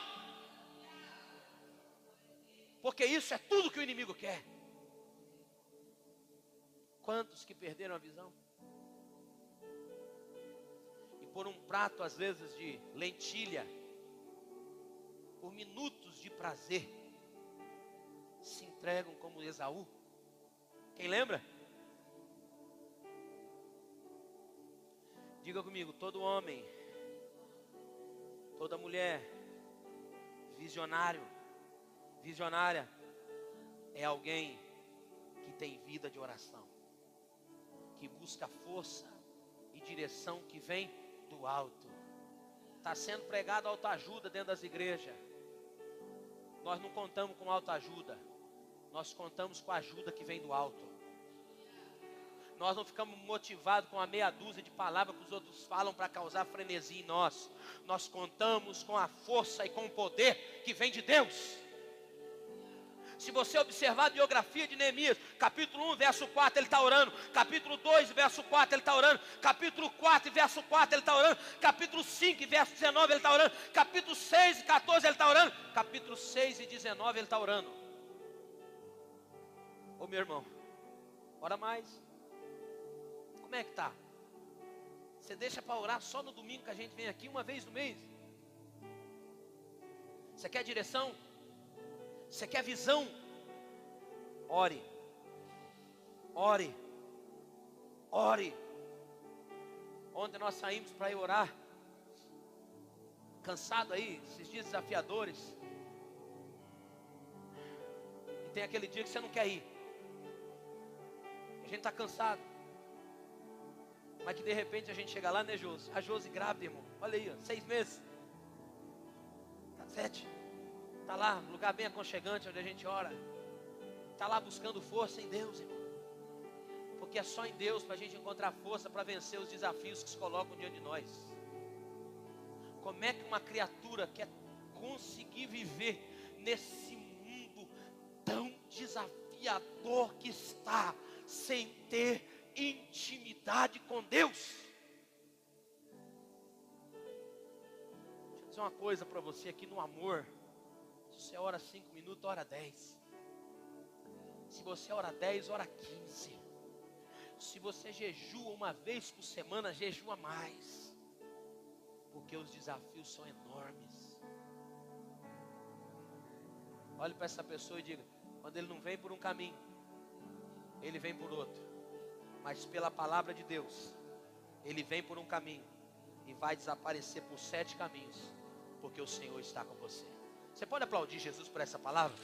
porque isso é tudo que o inimigo quer. Quantos que perderam a visão? Por um prato às vezes de lentilha, por minutos de prazer, se entregam como Esaú. Quem lembra? Diga comigo: todo homem, toda mulher, visionário, visionária, é alguém que tem vida de oração, que busca força e direção que vem do alto. Está sendo pregado autoajuda dentro das igrejas. Nós não contamos com autoajuda, nós contamos com a ajuda que vem do alto. Nós não ficamos motivados com a meia dúzia de palavras que os outros falam para causar frenesi em nós. Nós contamos com a força e com o poder que vem de Deus. Se você observar a biografia de Neemias, capítulo 1, verso 4, ele está orando. Capítulo 2, verso 4, ele está orando. Capítulo 4, verso 4, ele está orando. Capítulo 5, verso 19, ele está orando. Capítulo 6 e 14, ele está orando. Capítulo 6 e 19, ele está orando. Ô meu irmão, ora mais. Como é que está? Você deixa para orar só no domingo que a gente vem aqui, uma vez no mês? Você quer direção? Você quer visão? Ore, ore, ore. Ontem nós saímos para ir orar, cansado aí, esses dias desafiadores. E tem aquele dia que você não quer ir. A gente está cansado. Mas que de repente a gente chega lá, né, Josi? A Josi grávida, irmão. Olha aí, ó, 6 meses. Tá 7. Tá lá, um lugar bem aconchegante onde a gente ora. Tá lá buscando força em Deus, irmão. Porque é só em Deus para a gente encontrar força para vencer os desafios que se colocam diante de nós. Como é que uma criatura quer conseguir viver nesse mundo tão desafiador que está, sem ter intimidade com Deus? Deixa eu dizer uma coisa para você aqui no amor. Se você ora 5 minutos, ora 10. Se você ora 10, ora 15. Se você jejua uma vez por semana, jejua mais. Porque os desafios são enormes. Olhe para essa pessoa e diga: quando ele não vem por um caminho, ele vem por outro. Mas pela palavra de Deus, ele vem por um caminho e vai desaparecer por 7 caminhos, porque o Senhor está com você. Você pode aplaudir Jesus por essa palavra?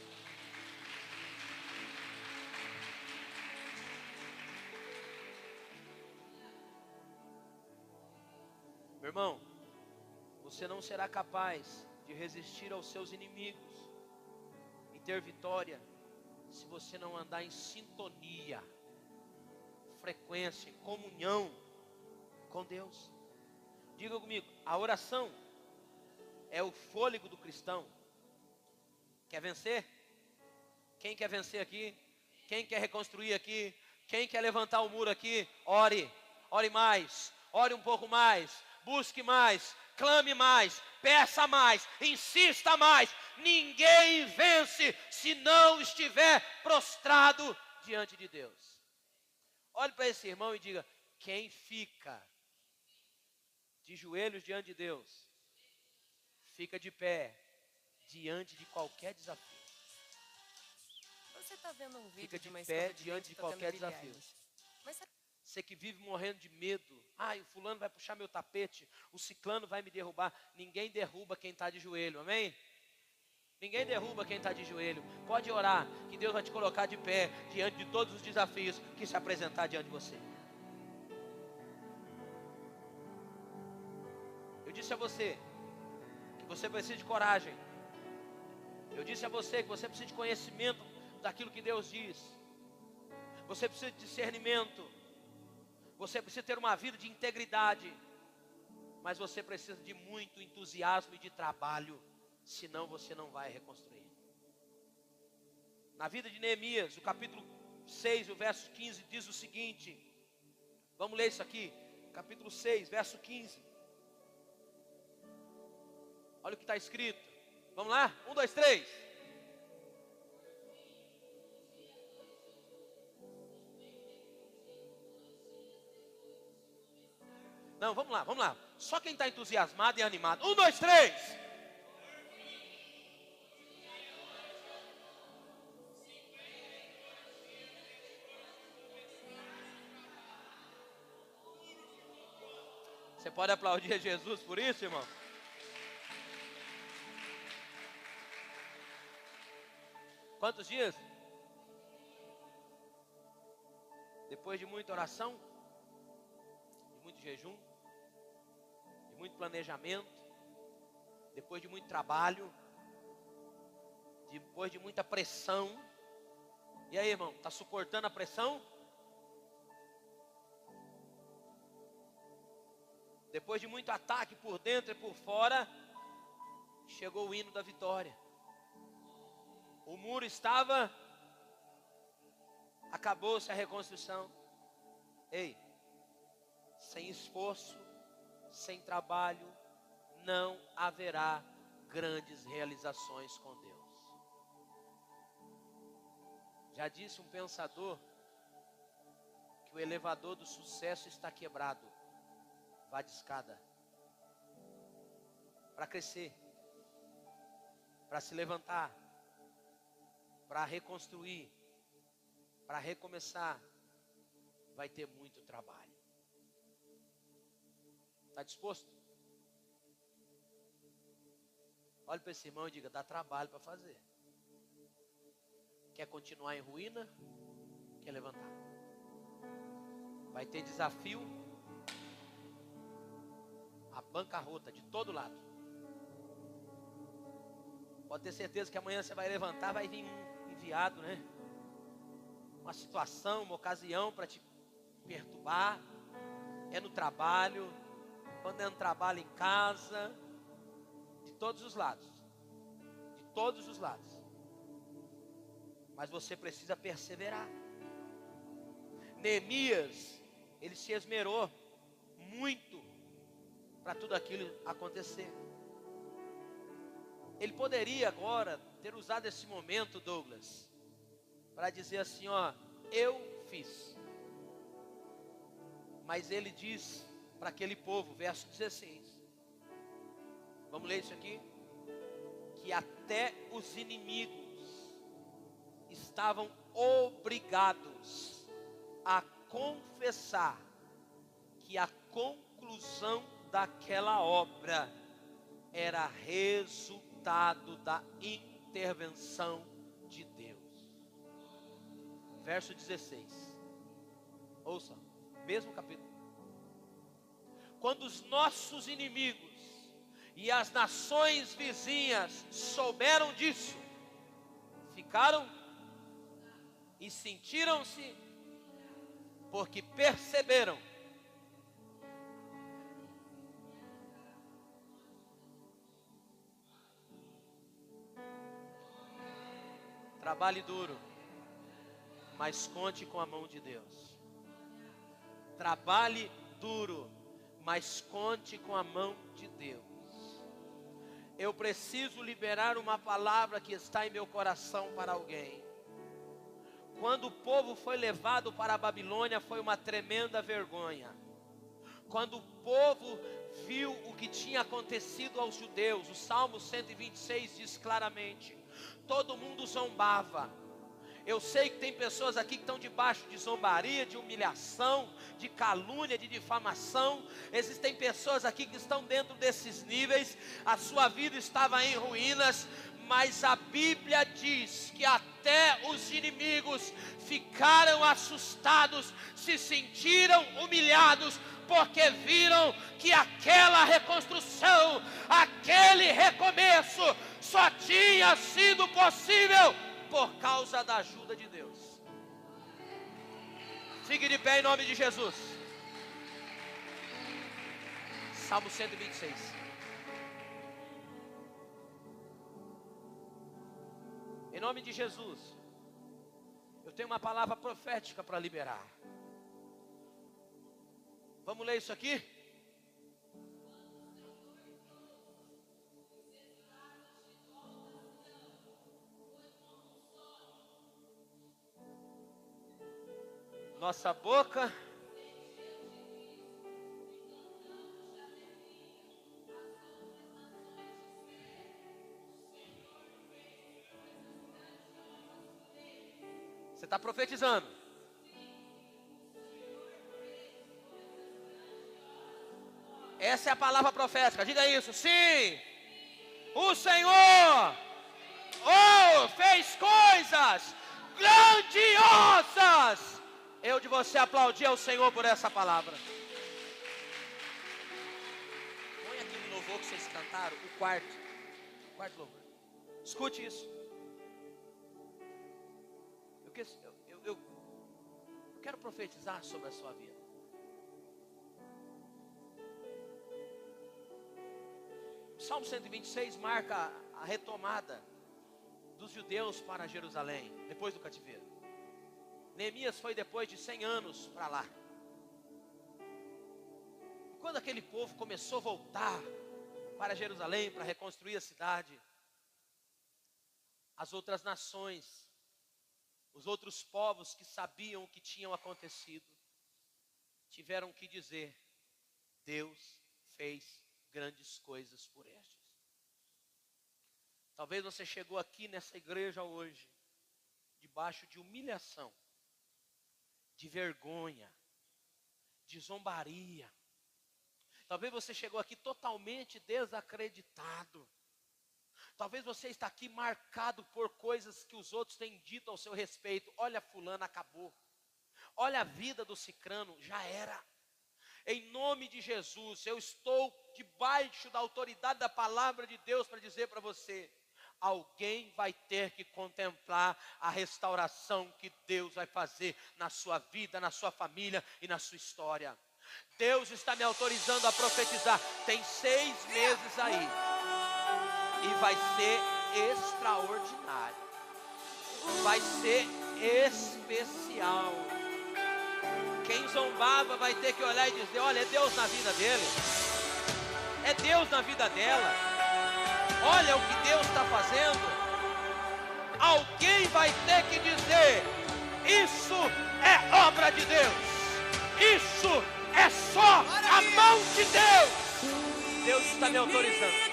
Meu irmão, você não será capaz de resistir aos seus inimigos e ter vitória se você não andar em sintonia, frequência, comunhão com Deus. Diga comigo, a oração é o fôlego do cristão. Quer vencer? Quem quer vencer aqui? Quem quer reconstruir aqui? Quem quer levantar o muro aqui? Ore, ore mais, ore um pouco mais, busque mais, clame mais, peça mais, insista mais. Ninguém vence se não estiver prostrado diante de Deus. Olhe para esse irmão e diga: quem fica de joelhos diante de Deus, fica de pé diante de qualquer desafio. Você está vendo um vídeo Fica de de uma pé escova de diante dente de tocando qualquer Billie desafio. Eilish. Mas será Você que vive morrendo de medo. O fulano vai puxar meu tapete, o ciclano vai me derrubar. Ninguém derruba quem está de joelho, amém? Ninguém derruba quem está de joelho. Pode orar, que Deus vai te colocar de pé diante de todos os desafios que se apresentar diante de você. Eu disse a você que você precisa de coragem. Eu disse a você que você precisa de conhecimento daquilo que Deus diz. Você precisa de discernimento. Você precisa ter uma vida de integridade. Mas você precisa de muito entusiasmo e de trabalho. Senão você não vai reconstruir. Na vida de Neemias, o capítulo 6, o verso 15 diz o seguinte. Vamos ler isso aqui. Capítulo 6, verso 15. Olha o que está escrito. Vamos lá? 1, 2, 3. Não, vamos lá, vamos lá. Só quem está entusiasmado e animado. 1, 2, 3. Você pode aplaudir a Jesus por isso, irmão? Quantos dias? Depois de muita oração, de muito jejum, de muito planejamento, depois de muito trabalho, depois de muita pressão. E aí, irmão, está suportando a pressão? Depois de muito ataque por dentro e por fora, chegou o hino da vitória. O muro estava, acabou-se a reconstrução. Ei, sem esforço, sem trabalho, não haverá grandes realizações com Deus. Já disse um pensador que o elevador do sucesso está quebrado. Vá de escada. Para crescer, para se levantar, para reconstruir, para recomeçar, vai ter muito trabalho. Está disposto? Olhe para esse irmão e diga: dá trabalho para fazer. Quer continuar em ruína? Quer levantar? Vai ter desafio, a bancarrota de todo lado. Pode ter certeza que amanhã você vai levantar, vai vir um enviado, né? Uma situação, uma ocasião para te perturbar. É no trabalho, quando é no trabalho, em casa, de todos os lados. De todos os lados. Mas você precisa perseverar. Neemias, ele se esmerou muito para tudo aquilo acontecer. Ele poderia agora ter usado esse momento, Douglas, para dizer assim, ó, eu fiz. Mas ele diz para aquele povo, verso 16. Vamos ler isso aqui? Que até os inimigos estavam obrigados a confessar que a conclusão daquela obra era resultado da intervenção de Deus. Verso 16. Ouça, mesmo capítulo. Quando os nossos inimigos e as nações vizinhas souberam disso, ficaram e sentiram-se, porque perceberam trabalhe duro, mas conte com a mão de Deus. Trabalhe duro, mas conte com a mão de Deus. Eu preciso liberar uma palavra que está em meu coração para alguém. Quando o povo foi levado para a Babilônia, foi uma tremenda vergonha. Quando o povo viu o que tinha acontecido aos judeus, o Salmo 126 diz claramente: todo mundo zombava. Eu sei que tem pessoas aqui que estão debaixo de zombaria, de humilhação, de calúnia, de difamação. Existem pessoas aqui que estão dentro desses níveis. A sua vida estava em ruínas, mas a Bíblia diz que até os inimigos ficaram assustados, se sentiram humilhados, porque viram que aquela reconstrução, aquele recomeço, só tinha sido possível por causa da ajuda de Deus. Fique de pé em nome de Jesus. Salmo 126. Em nome de Jesus, eu tenho uma palavra profética para liberar. Vamos ler isso aqui? Nossa boca você está profetizando. Essa é a palavra profética. Diga isso. Sim, o Senhor fez coisas grandiosas. Eu de você aplaudir ao Senhor por essa palavra. Põe aquele louvor que vocês cantaram, o quarto louvor. Escute isso. Eu quero profetizar sobre a sua vida. O Salmo 126 marca a retomada dos judeus para Jerusalém, depois do cativeiro. Neemias foi depois de 100 anos para lá. Quando aquele povo começou a voltar para Jerusalém, para reconstruir a cidade, as outras nações, os outros povos que sabiam o que tinha acontecido, tiveram que dizer: Deus fez grandes coisas por estes. Talvez você chegou aqui nessa igreja hoje, debaixo de humilhação, de vergonha, de zombaria, Talvez você chegou aqui totalmente desacreditado. Talvez você está aqui marcado por coisas que os outros têm dito ao seu respeito. Olha, fulano, acabou. Olha, a vida do cicrano, já era. Em nome de Jesus, eu estou debaixo da autoridade da palavra de Deus para dizer para você: alguém vai ter que contemplar a restauração que Deus vai fazer na sua vida, na sua família e na sua história. Deus está me autorizando a profetizar. Tem 6 meses aí. E vai ser extraordinário. Vai ser especial. Quem zombava vai ter que olhar e dizer: olha, é Deus na vida dele. É Deus na vida dela. Olha o que Deus está fazendo. Alguém vai ter que dizer: isso é obra de Deus. Isso é só a mão de Deus. Deus está me autorizando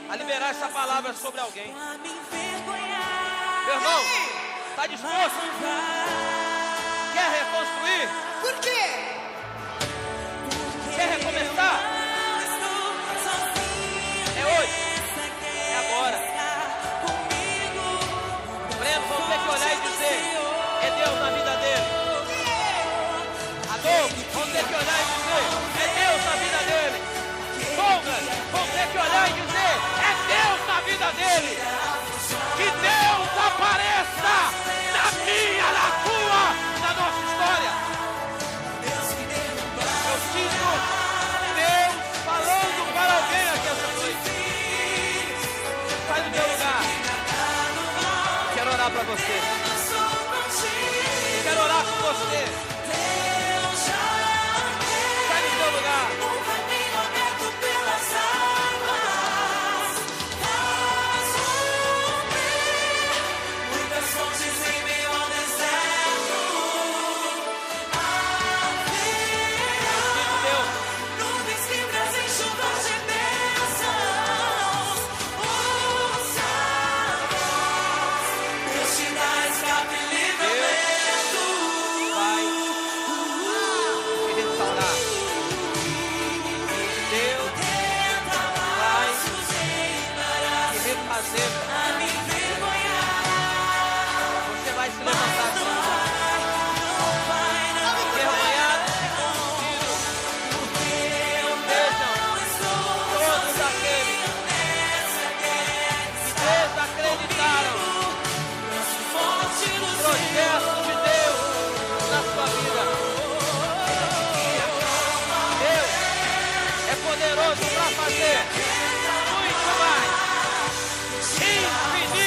a liberar essa palavra sobre alguém. Meu irmão, está disposto? Quer reconstruir? Por quê? Quer recomeçar? É hoje. É agora. Breno, vamos ter que olhar e dizer: é Deus na vida dele. Adolfo, vamos ter que olhar e dizer: é Deus na vida dele. Douglas, vamos ter que olhar e dizer: é Deus na vida dele. Que Deus apareça na minha, na tua, na nossa história. Eu sinto Deus falando para alguém aqui essa noite. Sai do meu lugar. Quero orar para você. Quero orar com você. Sai do meu lugar. Você vai se levantar envergonhado, vejam todos aqueles que desacreditaram o projeto de Deus na sua vida. Deus é poderoso para fazer muito mais, infinito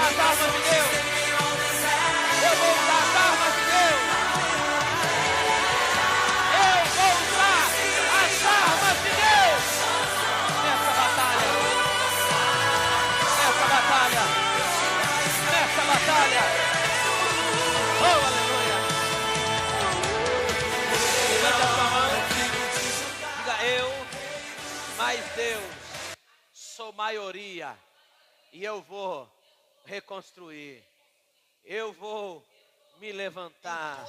as armas de Deus. Eu vou usar as armas de Deus. Eu vou usar as armas de Deus. Nessa batalha. Nessa batalha. Nessa batalha. Oh, aleluia. Levante a sua mão. Diga eu, mais Deus, sou maioria. E eu vou reconstruir. Eu vou me levantar.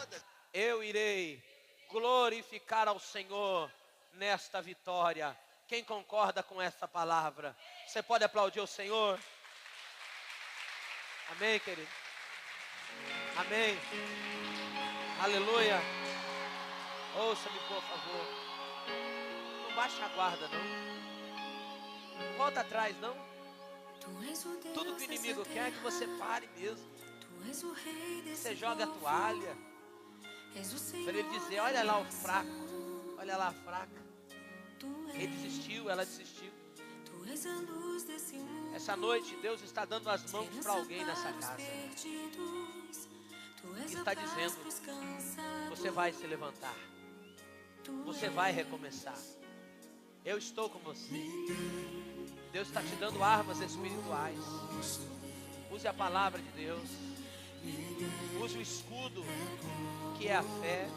Eu irei glorificar ao Senhor nesta vitória. Quem concorda com essa palavra? Você pode aplaudir o Senhor? Amém, querido? Amém. Aleluia. Ouça-me, por favor. Não baixa a guarda, não. Não volta atrás, não. Tudo que o inimigo quer é que você pare mesmo. Você joga a toalha. Para ele dizer, olha lá o fraco. Olha lá a fraca. Ele desistiu, ela desistiu. Essa noite Deus está dando as mãos para alguém nessa casa. E está dizendo, você vai se levantar. Você vai recomeçar. Eu estou com você. Deus está te dando armas espirituais. Use a palavra de Deus. Use o escudo, que é a fé.